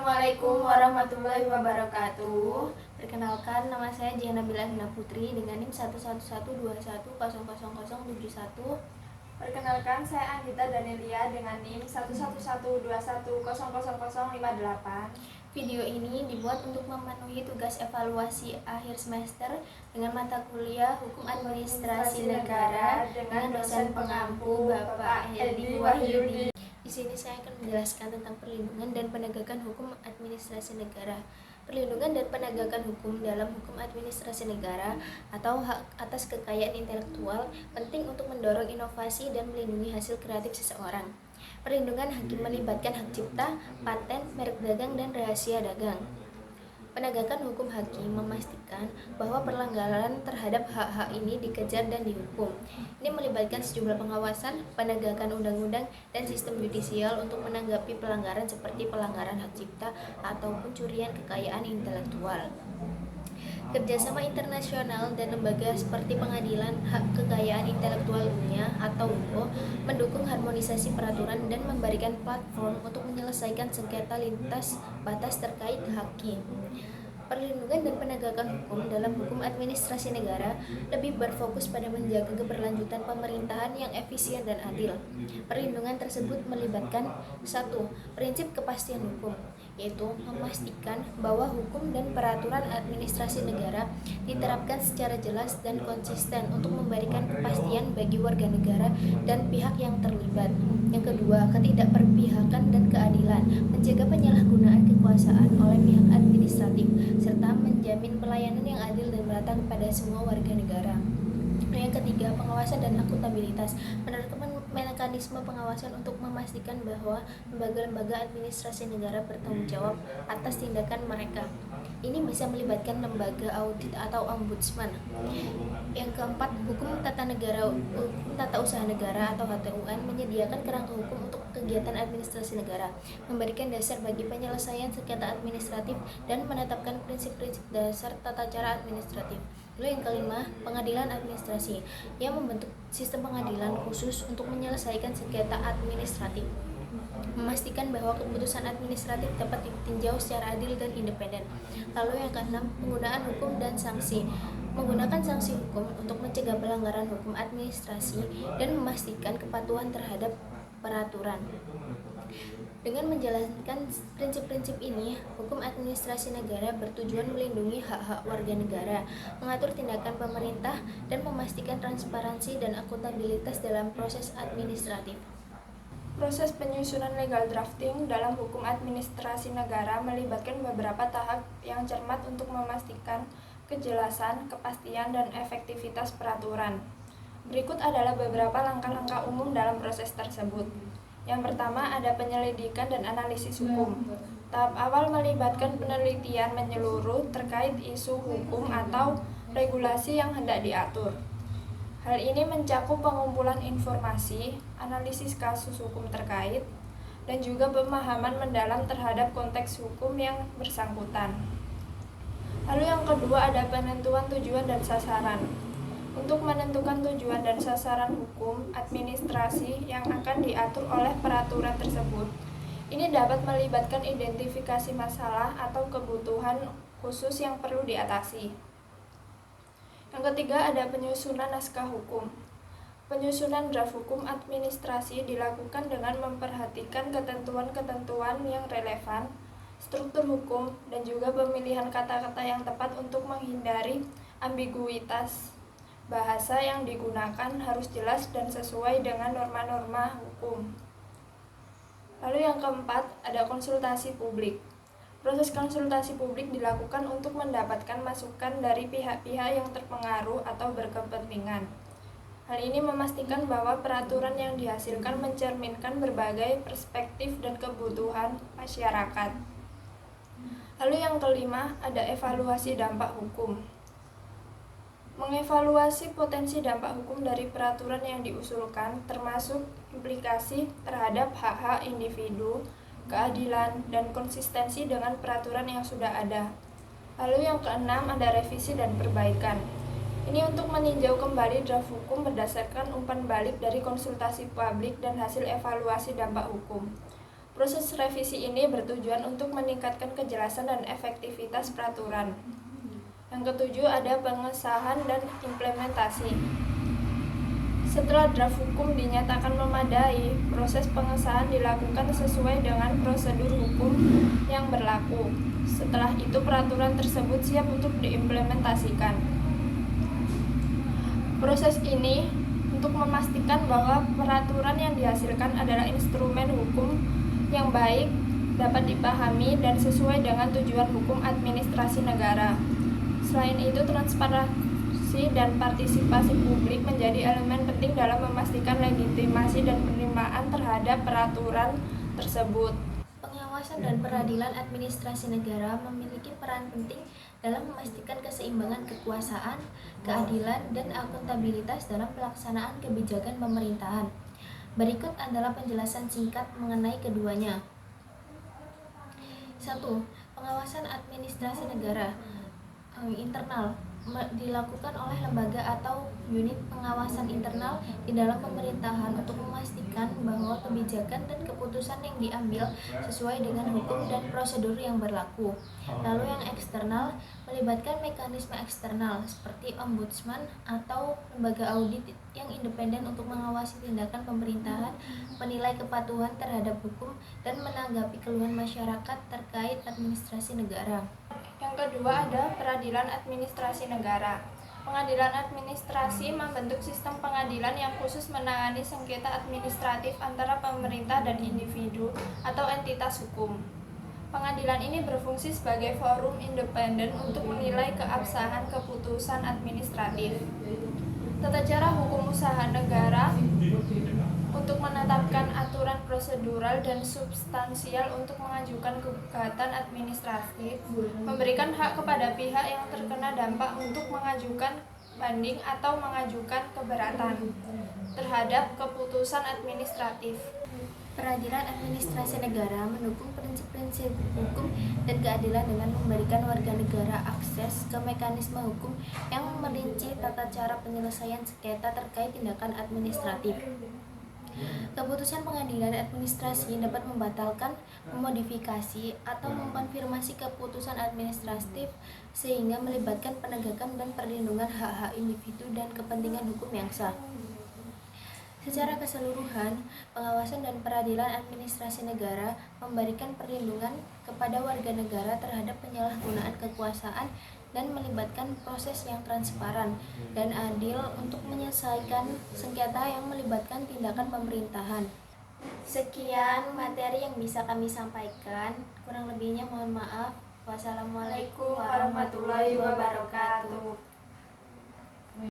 Assalamualaikum warahmatullahi wabarakatuh. Perkenalkan, nama saya Jiana Bilahina Putri dengan NIM 11121000071. Perkenalkan, saya Anggita Danelia dengan NIM 11121000058. Video ini dibuat untuk memenuhi tugas evaluasi akhir semester dengan mata kuliah Hukum Administrasi Negara dengan dosen pengampu Bapak Hedi Wahyudi. Di sini saya akan menjelaskan tentang perlindungan dan penegakan hukum administrasi negara. Perlindungan dan penegakan hukum dalam hukum administrasi negara atau hak atas kekayaan intelektual penting untuk mendorong inovasi dan melindungi hasil kreatif seseorang. Perlindungan hakim melibatkan hak cipta, paten, merek dagang, dan rahasia dagang. Penegakan hukum hakim memastikan bahwa pelanggaran terhadap hak-hak ini dikejar dan dihukum. Ini melibatkan sejumlah pengawasan, penegakan undang-undang, dan sistem yudisial untuk menanggapi pelanggaran seperti pelanggaran hak cipta atau pencurian kekayaan intelektual. Kerjasama internasional dan lembaga seperti Pengadilan Hak Kekayaan Intelektual Dunia atau WIPO mendukung harmonisasi peraturan dan memberikan platform untuk menyelesaikan sengketa lintas batas terkait hakim. Perlindungan dan penegakan hukum dalam hukum administrasi negara lebih berfokus pada menjaga keberlanjutan pemerintahan yang efisien dan adil. Perlindungan tersebut melibatkan 1. Prinsip kepastian hukum, yaitu memastikan bahwa hukum dan peraturan administrasi negara diterapkan secara jelas dan konsisten untuk memberikan kepastian bagi warga negara dan pihak yang terlibat. Yang kedua, ketidakberpihakan dan keadilan, menjaga penyalahgunaan kekuasaan oleh pihak administratif serta menjamin pelayanan yang adil dan merata kepada semua warga negara. Yang ketiga, pengawasan dan akuntabilitas, menerapkan mekanisme pengawasan untuk memastikan bahwa lembaga-lembaga administrasi negara bertanggung jawab atas tindakan mereka. Ini bisa melibatkan lembaga audit atau ombudsman. Yang keempat, hukum tata usaha negara atau HTUN menyediakan kerangka hukum untuk kegiatan administrasi negara, memberikan dasar bagi penyelesaian sengketa administratif dan menetapkan prinsip-prinsip dasar tata cara administratif. Lalu yang kelima, pengadilan administrasi yang membentuk sistem pengadilan khusus untuk menyelesaikan sengketa administratif, memastikan bahwa keputusan administratif dapat ditinjau secara adil dan independen. Lalu yang keenam, penggunaan hukum dan sanksi, menggunakan sanksi hukum untuk mencegah pelanggaran hukum administrasi dan memastikan kepatuhan terhadap peraturan. Dengan menjalankan prinsip-prinsip ini, hukum administrasi negara bertujuan melindungi hak-hak warga negara, mengatur tindakan pemerintah, dan memastikan transparansi dan akuntabilitas dalam proses administratif. Proses penyusunan legal drafting dalam hukum administrasi negara melibatkan beberapa tahap yang cermat untuk memastikan kejelasan, kepastian, dan efektivitas peraturan. Berikut adalah beberapa langkah-langkah umum dalam proses tersebut. Yang pertama, ada penyelidikan dan analisis hukum. Tahap awal melibatkan penelitian menyeluruh terkait isu hukum atau regulasi yang hendak diatur. Hal ini mencakup pengumpulan informasi, analisis kasus hukum terkait, dan juga pemahaman mendalam terhadap konteks hukum yang bersangkutan. Lalu yang kedua, ada penentuan tujuan dan sasaran. Untuk menentukan tujuan dan sasaran hukum administrasi yang akan diatur oleh peraturan tersebut, ini dapat melibatkan identifikasi masalah atau kebutuhan khusus yang perlu diatasi. Yang ketiga, ada penyusunan naskah hukum. Penyusunan draft hukum administrasi dilakukan dengan memperhatikan ketentuan-ketentuan yang relevan, struktur hukum, dan juga pemilihan kata-kata yang tepat untuk menghindari ambiguitas. Bahasa yang digunakan harus jelas dan sesuai dengan norma-norma hukum. Lalu yang keempat, ada konsultasi publik. Proses konsultasi publik dilakukan untuk mendapatkan masukan dari pihak-pihak yang terpengaruh atau berkepentingan. Hal ini memastikan bahwa peraturan yang dihasilkan mencerminkan berbagai perspektif dan kebutuhan masyarakat. Lalu yang kelima, ada evaluasi dampak hukum. Mengevaluasi potensi dampak hukum dari peraturan yang diusulkan, termasuk implikasi terhadap hak-hak individu, keadilan, dan konsistensi dengan peraturan yang sudah ada. Lalu yang keenam, ada revisi dan perbaikan. Ini untuk meninjau kembali draft hukum berdasarkan umpan balik dari konsultasi publik dan hasil evaluasi dampak hukum. Proses revisi ini bertujuan untuk meningkatkan kejelasan dan efektivitas peraturan. Yang ketujuh ada pengesahan dan implementasi. Setelah draft hukum dinyatakan memadai, proses pengesahan dilakukan sesuai dengan prosedur hukum yang berlaku. Setelah itu peraturan tersebut siap untuk diimplementasikan. Proses ini untuk memastikan bahwa peraturan yang dihasilkan adalah instrumen hukum yang baik, dapat dipahami, dan sesuai dengan tujuan hukum administrasi negara. Selain itu, transparansi dan partisipasi publik menjadi elemen penting dalam memastikan legitimasi dan penerimaan terhadap peraturan tersebut. Pengawasan dan peradilan administrasi negara memiliki peran penting dalam memastikan keseimbangan kekuasaan, keadilan, dan akuntabilitas dalam pelaksanaan kebijakan pemerintahan. Berikut adalah penjelasan singkat mengenai keduanya. 1. Pengawasan administrasi negara internal dilakukan oleh lembaga atau unit pengawasan internal di dalam pemerintahan untuk memastikan bahwa kebijakan dan keputusan yang diambil sesuai dengan hukum dan prosedur yang berlaku. Lalu yang eksternal melibatkan mekanisme eksternal seperti ombudsman atau lembaga audit yang independen untuk mengawasi tindakan pemerintahan, menilai kepatuhan terhadap hukum, dan menanggapi keluhan masyarakat terkait administrasi negara. Yang kedua ada peradilan administrasi negara. Pengadilan administrasi membentuk sistem pengadilan yang khusus menangani sengketa administratif antara pemerintah dan individu atau entitas hukum. Pengadilan ini berfungsi sebagai forum independen untuk menilai keabsahan keputusan administratif. Tata cara hukum usaha negara untuk menetapkan aturan prosedural dan substansial untuk mengajukan gugatan administratif, memberikan hak kepada pihak yang terkena dampak untuk mengajukan banding atau mengajukan keberatan terhadap keputusan administratif. Peradilan administrasi negara mendukung prinsip-prinsip hukum dan keadilan dengan memberikan warga negara akses ke mekanisme hukum yang merinci tata cara penyelesaian sengketa terkait tindakan administratif. Keputusan pengadilan administrasi dapat membatalkan, memodifikasi, atau mengkonfirmasi keputusan administratif sehingga melibatkan penegakan dan perlindungan hak-hak individu dan kepentingan hukum yang sah. Secara keseluruhan, pengawasan dan peradilan administrasi negara memberikan perlindungan kepada warga negara terhadap penyalahgunaan kekuasaan dan melibatkan proses yang transparan dan adil untuk menyelesaikan sengketa yang melibatkan tindakan pemerintahan. Sekian materi yang bisa kami sampaikan, kurang lebihnya mohon maaf. Wassalamualaikum warahmatullahi wabarakatuh.